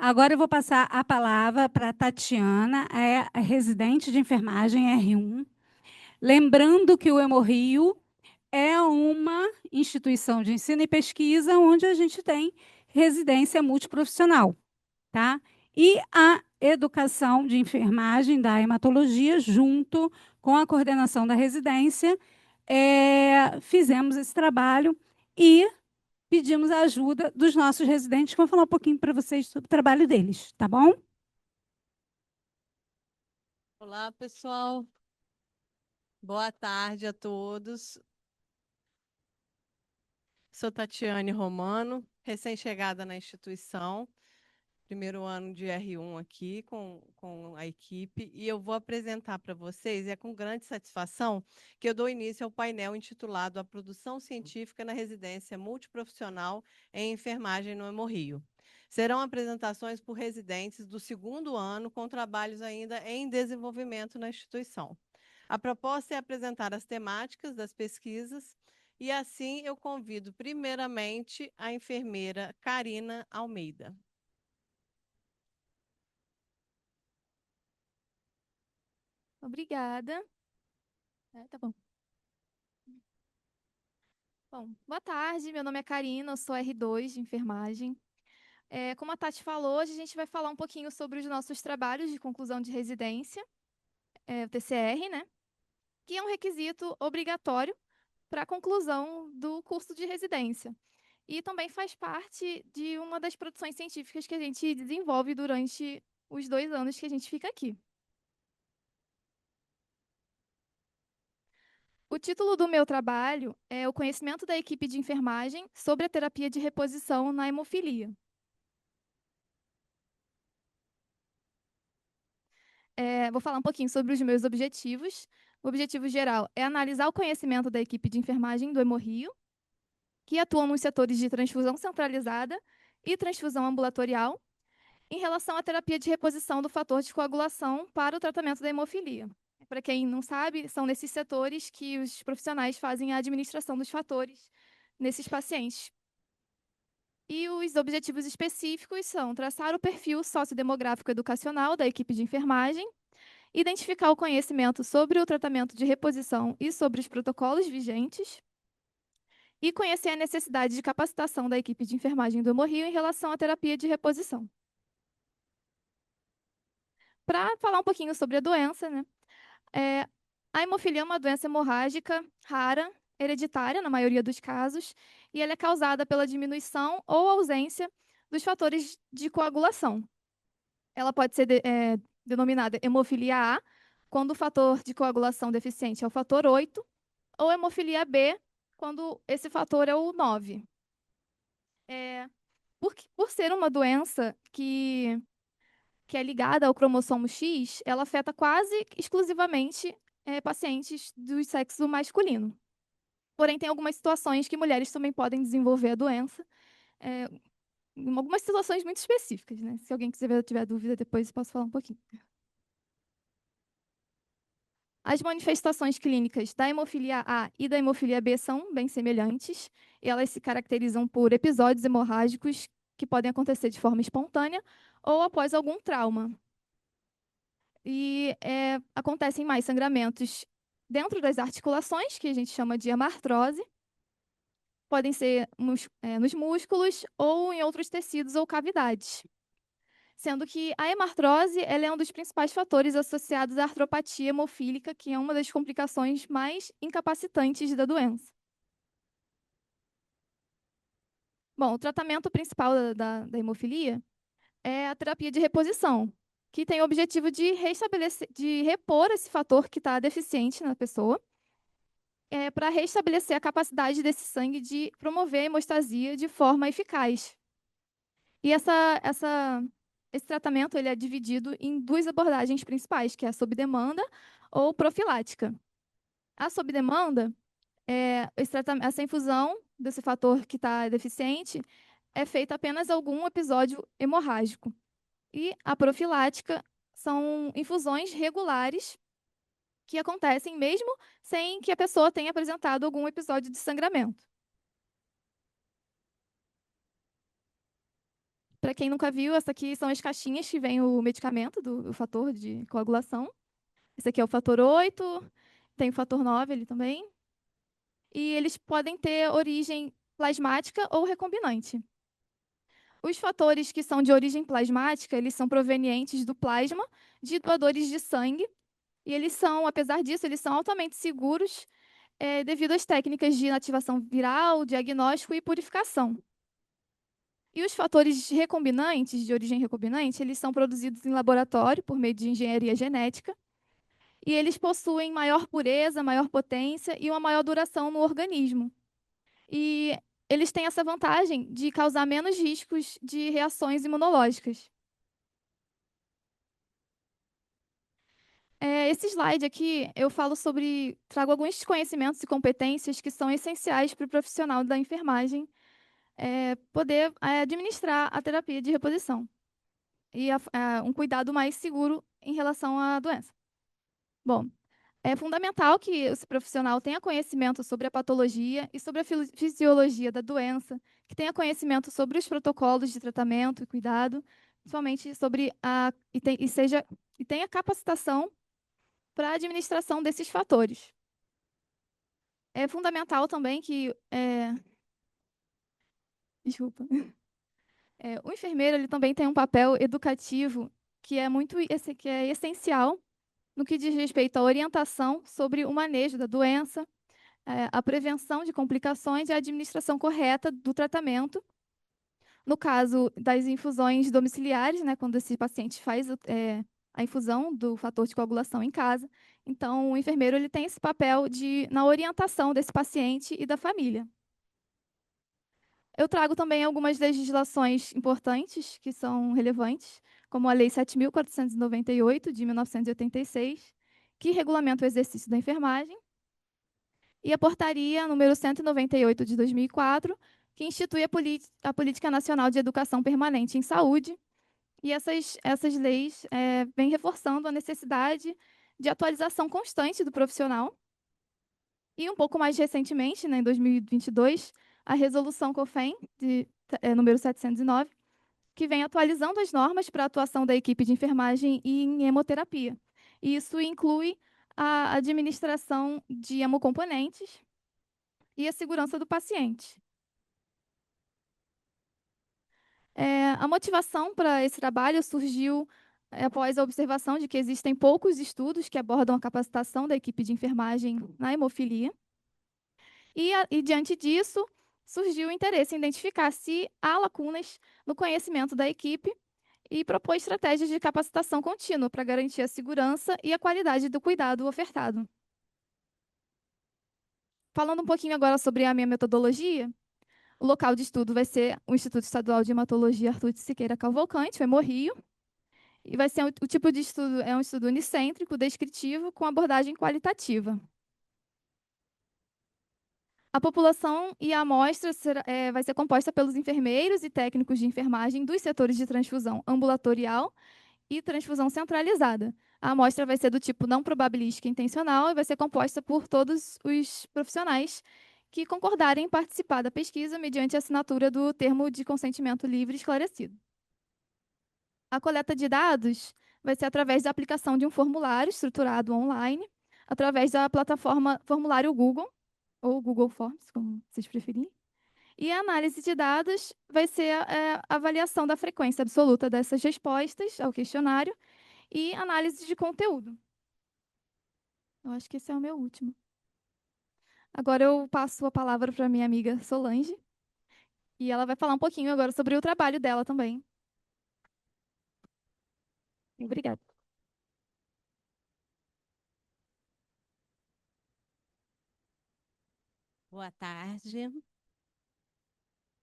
Agora eu vou passar a palavra para a Tatiana, a residente de enfermagem R1. Lembrando que o Hemorrio é uma instituição de ensino e pesquisa onde a gente tem residência multiprofissional, tá? E a educação de enfermagem da hematologia, junto com a coordenação da residência, fizemos esse trabalho e pedimos a ajuda dos nossos residentes, que vão falar um pouquinho para vocês sobre o trabalho deles, tá bom? Olá, pessoal. Boa tarde a todos. Sou Tatiane Romano, recém-chegada na instituição, primeiro ano de R1 aqui com a equipe, e eu vou apresentar para vocês, e é com grande satisfação que eu dou início ao painel intitulado A Produção Científica na Residência Multiprofissional em Enfermagem no Hemorrio. Serão apresentações por residentes do segundo ano com trabalhos ainda em desenvolvimento na instituição. A proposta é apresentar as temáticas das pesquisas e, assim, eu convido primeiramente a enfermeira Karina Almeida. Obrigada. Tá bom. Bom, boa tarde, meu nome é Karina, eu sou R2 de enfermagem. Como a Tati falou, hoje a gente vai falar um pouquinho sobre os nossos trabalhos de conclusão de residência, o TCR, né? Que é um requisito obrigatório para a conclusão do curso de residência. E também faz parte de uma das produções científicas que a gente desenvolve durante os 2 anos que a gente fica aqui. O título do meu trabalho é O conhecimento da equipe de enfermagem sobre a terapia de reposição na hemofilia. Vou falar um pouquinho sobre os meus objetivos. O objetivo geral é analisar o conhecimento da equipe de enfermagem do Hemorrio, que atua nos setores de transfusão centralizada e transfusão ambulatorial, em relação à terapia de reposição do fator de coagulação para o tratamento da hemofilia. Para quem não sabe, são nesses setores que os profissionais fazem a administração dos fatores nesses pacientes. E os objetivos específicos são traçar o perfil sociodemográfico educacional da equipe de enfermagem, identificar o conhecimento sobre o tratamento de reposição e sobre os protocolos vigentes, e conhecer a necessidade de capacitação da equipe de enfermagem do Hemorrio em relação à terapia de reposição. Para falar um pouquinho sobre a doença, né? A hemofilia é uma doença hemorrágica rara, hereditária na maioria dos casos, e ela é causada pela diminuição ou ausência dos fatores de coagulação. Ela pode ser denominada hemofilia A, quando o fator de coagulação deficiente é o fator 8, ou hemofilia B, quando esse fator é o 9. Por ser uma doença que é ligada ao cromossomo X, ela afeta quase exclusivamente pacientes do sexo masculino. Porém, tem algumas situações que mulheres também podem desenvolver a doença, em algumas situações muito específicas, né? Se alguém tiver dúvida, depois eu posso falar um pouquinho. As manifestações clínicas da hemofilia A e da hemofilia B são bem semelhantes. Elas se caracterizam por episódios hemorrágicos que podem acontecer de forma espontânea ou após algum trauma. E acontecem mais sangramentos dentro das articulações, que a gente chama de hemartrose. Podem ser nos músculos ou em outros tecidos ou cavidades. Sendo que a hemartrose ela é um dos principais fatores associados à artropatia hemofílica, que é uma das complicações mais incapacitantes da doença. Bom, o tratamento principal da hemofilia é a terapia de reposição, que tem o objetivo de repor esse fator que está deficiente na pessoa, para restabelecer a capacidade desse sangue de promover a hemostasia de forma eficaz. E esse tratamento ele é dividido em 2 abordagens principais, que é a sob demanda ou profilática. A sob demanda, essa infusão desse fator que está deficiente é feita apenas algum episódio hemorrágico. E a profilática são infusões regulares que acontecem mesmo sem que a pessoa tenha apresentado algum episódio de sangramento. Para quem nunca viu, essa aqui são as caixinhas que vem o medicamento do fator de coagulação. Esse aqui é o fator 8, tem o fator 9 ali também. E eles podem ter origem plasmática ou recombinante. Os fatores que são de origem plasmática, eles são provenientes do plasma de doadores de sangue. E eles são, apesar disso, eles são altamente seguros devido às técnicas de inativação viral, diagnóstico e purificação. E os fatores recombinantes, de origem recombinante, eles são produzidos em laboratório por meio de engenharia genética. E eles possuem maior pureza, maior potência e uma maior duração no organismo. E eles têm essa vantagem de causar menos riscos de reações imunológicas. Esse slide aqui, eu falo sobre, trago alguns conhecimentos e competências que são essenciais para o profissional da enfermagem poder administrar a terapia de reposição e um cuidado mais seguro em relação à doença. Bom, é fundamental que esse profissional tenha conhecimento sobre a patologia e sobre a fisiologia da doença, que tenha conhecimento sobre os protocolos de tratamento e cuidado, principalmente sobre e tenha capacitação para a administração desses fatores. É fundamental também que desculpa. O enfermeiro ele também tem um papel educativo que é essencial no que diz respeito à orientação sobre o manejo da doença, a prevenção de complicações e a administração correta do tratamento. No caso das infusões domiciliares, né, quando esse paciente faz a infusão do fator de coagulação em casa, então o enfermeiro ele tem esse papel na orientação desse paciente e da família. Eu trago também algumas legislações importantes que são relevantes, como a Lei 7.498, de 1986, que regulamenta o exercício da enfermagem, e a Portaria número 198, de 2004, que institui a Política Nacional de Educação Permanente em Saúde. E essas leis vêm reforçando a necessidade de atualização constante do profissional. E um pouco mais recentemente, né, em 2022, a Resolução COFEN, número 709, que vem atualizando as normas para a atuação da equipe de enfermagem e em hemoterapia. E isso inclui a administração de hemocomponentes e a segurança do paciente. A motivação para esse trabalho surgiu após a observação de que existem poucos estudos que abordam a capacitação da equipe de enfermagem na hemofilia. E diante disso, surgiu o interesse em identificar se há lacunas no conhecimento da equipe e propor estratégias de capacitação contínua para garantir a segurança e a qualidade do cuidado ofertado. Falando um pouquinho agora sobre a minha metodologia, o local de estudo vai ser o Instituto Estadual de Hematologia Arthur de Siqueira Cavalcante, o Hemorrio, e vai ser o tipo de estudo, é um estudo unicêntrico, descritivo, com abordagem qualitativa. A população e a amostra vai ser composta pelos enfermeiros e técnicos de enfermagem dos setores de transfusão ambulatorial e transfusão centralizada. A amostra vai ser do tipo não probabilística intencional e vai ser composta por todos os profissionais que concordarem em participar da pesquisa mediante a assinatura do termo de consentimento livre e esclarecido. A coleta de dados vai ser através da aplicação de um formulário estruturado online, através da plataforma Formulário Google, ou Google Forms, como vocês preferirem. E a análise de dados vai ser a avaliação da frequência absoluta dessas respostas ao questionário e análise de conteúdo. Eu acho que esse é o meu último. Agora eu passo a palavra para a minha amiga Solange, e ela vai falar um pouquinho agora sobre o trabalho dela também. Obrigada. Boa tarde.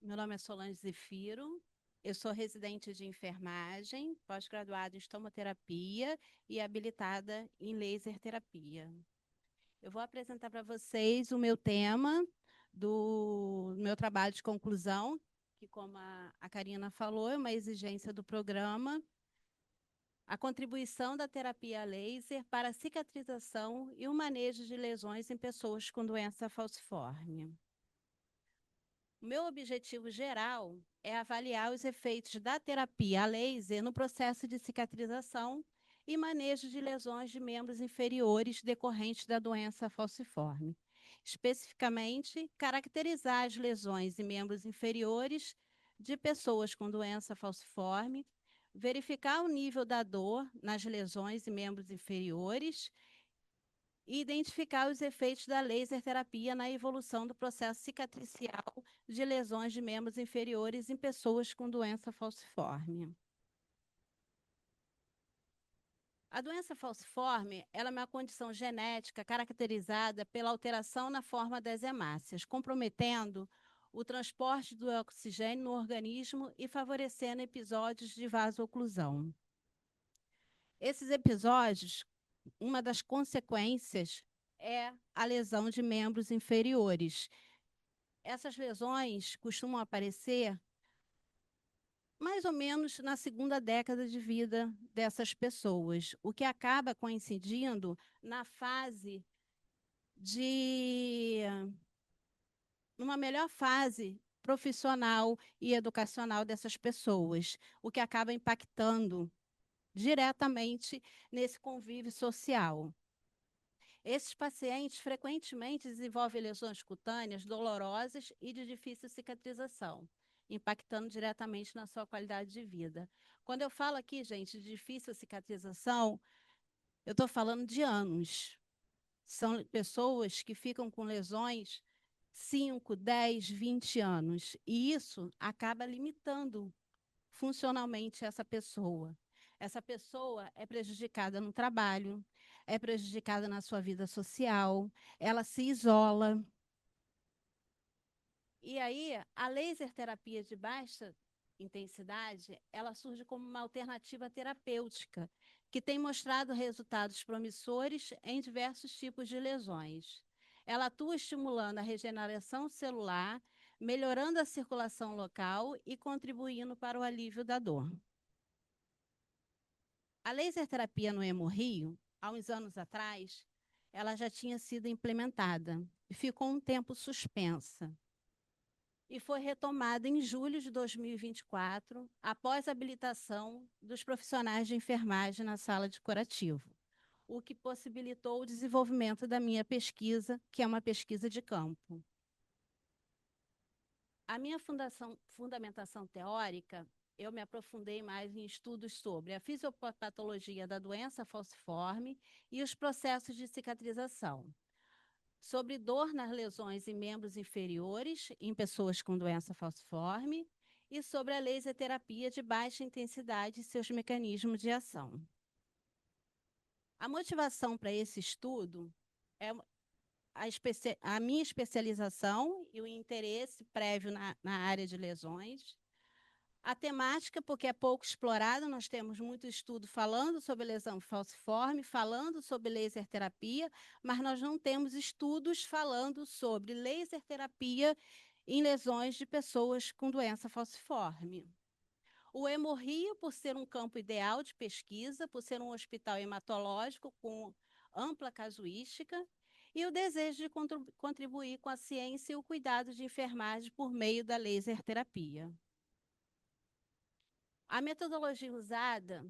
Meu nome é Solange Zefiro. Eu sou residente de enfermagem, pós-graduada em estomoterapia e habilitada em laser terapia. Eu vou apresentar para vocês o meu tema do meu trabalho de conclusão, que, como a Karina falou, é uma exigência do programa, a contribuição da terapia laser para a cicatrização e o manejo de lesões em pessoas com doença falciforme. O meu objetivo geral é avaliar os efeitos da terapia a laser no processo de cicatrização e manejo de lesões de membros inferiores decorrentes da doença falciforme. Especificamente, caracterizar as lesões em membros inferiores de pessoas com doença falciforme, verificar o nível da dor nas lesões em membros inferiores e identificar os efeitos da laser terapia na evolução do processo cicatricial de lesões de membros inferiores em pessoas com doença falciforme. A doença falciforme ela é uma condição genética caracterizada pela alteração na forma das hemácias, comprometendo o transporte do oxigênio no organismo e favorecendo episódios de vasoclusão. Esses episódios, uma das consequências é a lesão de membros inferiores. Essas lesões costumam aparecer mais ou menos na segunda década de vida dessas pessoas, o que acaba coincidindo na fase de numa melhor fase profissional e educacional dessas pessoas, o que acaba impactando diretamente nesse convívio social. Esses pacientes frequentemente desenvolvem lesões cutâneas dolorosas e de difícil cicatrização, impactando diretamente na sua qualidade de vida. Quando eu falo aqui, gente, de difícil cicatrização, eu estou falando de anos. São pessoas que ficam com lesões 5, 10, 20 anos. E isso acaba limitando funcionalmente essa pessoa. Essa pessoa é prejudicada no trabalho, é prejudicada na sua vida social, ela se isola. E aí, a laser terapia de baixa intensidade, ela surge como uma alternativa terapêutica, que tem mostrado resultados promissores em diversos tipos de lesões. Ela atua estimulando a regeneração celular, melhorando a circulação local e contribuindo para o alívio da dor. A laser terapia no hemorrio, há uns anos atrás, ela já tinha sido implementada e ficou um tempo suspensa. E foi retomada em julho de 2024, após a habilitação dos profissionais de enfermagem na sala de curativo, o que possibilitou o desenvolvimento da minha pesquisa, que é uma pesquisa de campo. A minha fundamentação teórica, eu me aprofundei mais em estudos sobre a fisiopatologia da doença falciforme e os processos de cicatrização, sobre dor nas lesões em membros inferiores em pessoas com doença falciforme e sobre a laser terapia de baixa intensidade e seus mecanismos de ação. A motivação para esse estudo é a minha especialização e o interesse prévio na área de lesões. A temática, porque é pouco explorada, nós temos muito estudo falando sobre lesão falciforme, falando sobre laser terapia, mas nós não temos estudos falando sobre laser terapia em lesões de pessoas com doença falciforme. O hemorrio, por ser um campo ideal de pesquisa, por ser um hospital hematológico com ampla casuística, e o desejo de contribuir com a ciência e o cuidado de enfermagem por meio da laser terapia. A metodologia usada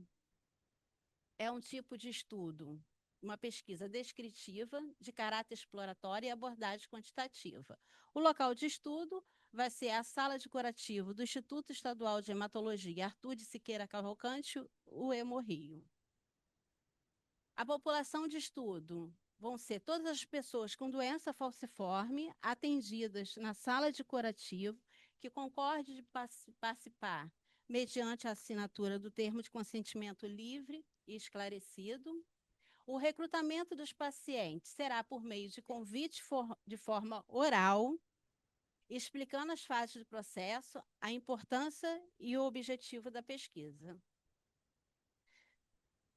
é um tipo de estudo, uma pesquisa descritiva, de caráter exploratório e abordagem quantitativa. O local de estudo vai ser a sala de curativo do Instituto Estadual de Hematologia Arthur de Siqueira Cavalcante, o Hemorrio. A população de estudo vão ser todas as pessoas com doença falciforme atendidas na sala de curativo que concorde de participar mediante a assinatura do termo de consentimento livre e esclarecido. O recrutamento dos pacientes será por meio de convite de forma oral, explicando as fases do processo, a importância e o objetivo da pesquisa.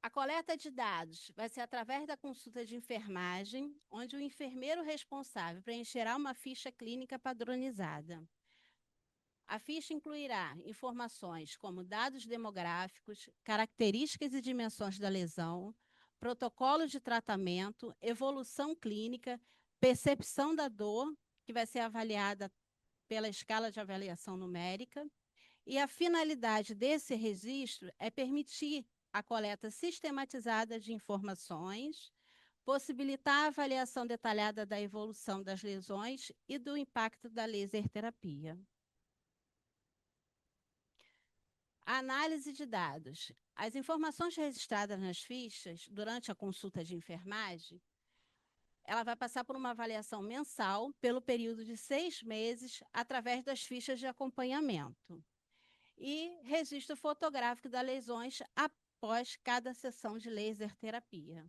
A coleta de dados vai ser através da consulta de enfermagem, onde o enfermeiro responsável preencherá uma ficha clínica padronizada. A ficha incluirá informações como dados demográficos, características e dimensões da lesão, protocolos de tratamento, evolução clínica, percepção da dor, que vai ser avaliada pela escala de avaliação numérica, e a finalidade desse registro é permitir a coleta sistematizada de informações, possibilitar a avaliação detalhada da evolução das lesões e do impacto da laser terapia. A análise de dados. As informações registradas nas fichas durante a consulta de enfermagem, ela vai passar por uma avaliação mensal pelo período de 6 meses através das fichas de acompanhamento e registro fotográfico das lesões após cada sessão de laser terapia.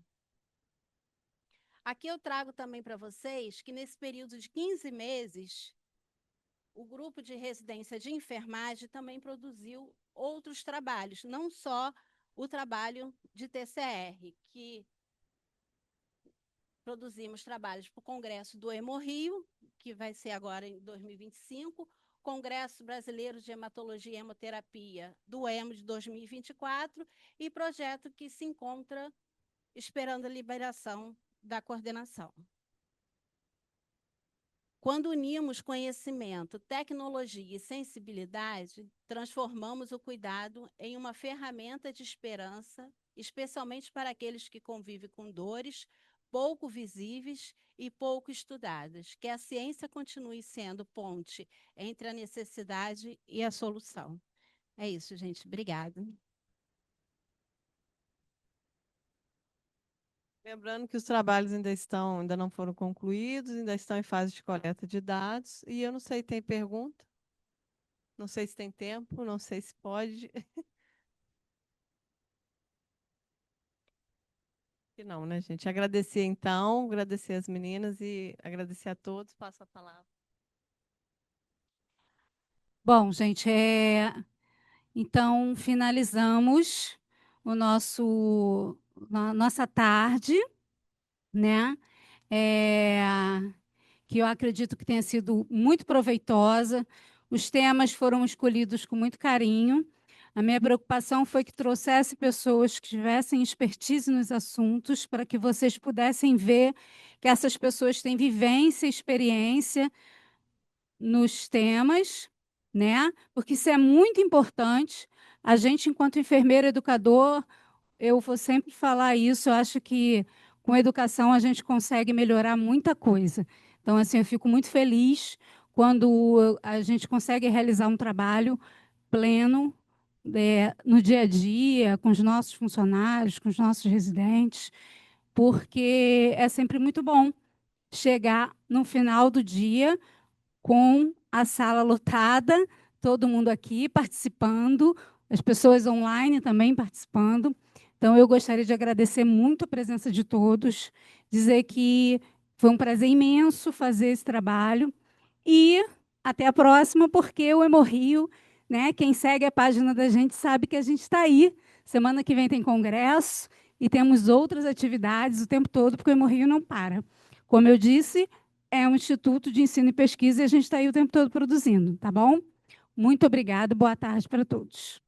Aqui eu trago também para vocês que nesse período de 15 meses, o grupo de residência de enfermagem também produziu outros trabalhos, não só o trabalho de TCR, que produzimos trabalhos para o Congresso do Hemorrio, que vai ser agora em 2025, Congresso Brasileiro de Hematologia e Hemoterapia do HEMO de 2024 e projeto que se encontra esperando a liberação da coordenação. Quando unimos conhecimento, tecnologia e sensibilidade, transformamos o cuidado em uma ferramenta de esperança, especialmente para aqueles que convivem com dores pouco visíveis e pouco estudadas. Que a ciência continue sendo ponte entre a necessidade e a solução. É isso, gente. Obrigada. Lembrando que os trabalhos ainda não foram concluídos, ainda estão em fase de coleta de dados. E eu não sei, tem pergunta? Não sei se tem tempo, não sei se pode. E não, né, gente? Agradecer, então, agradecer as meninas e agradecer a todos. Passo a palavra. Bom, gente, então finalizamos nossa tarde, né? Que eu acredito que tenha sido muito proveitosa. Os temas foram escolhidos com muito carinho. A minha preocupação foi que trouxesse pessoas que tivessem expertise nos assuntos, para que vocês pudessem ver que essas pessoas têm vivência e experiência nos temas, né? Porque isso é muito importante. A gente, enquanto enfermeiro educador, eu vou sempre falar isso, eu acho que com educação a gente consegue melhorar muita coisa. Então, assim, eu fico muito feliz quando a gente consegue realizar um trabalho pleno no dia a dia, com os nossos funcionários, com os nossos residentes, porque é sempre muito bom chegar no final do dia com a sala lotada, todo mundo aqui participando, as pessoas online também participando. Então, eu gostaria de agradecer muito a presença de todos, dizer que foi um prazer imenso fazer esse trabalho e até a próxima, porque o Hemorrio, né, quem segue a página da gente sabe que a gente está aí. Semana que vem tem congresso e temos outras atividades o tempo todo, porque o Hemorrio não para. Como eu disse, é um instituto de ensino e pesquisa e a gente está aí o tempo todo produzindo, tá bom? Muito obrigada, boa tarde para todos.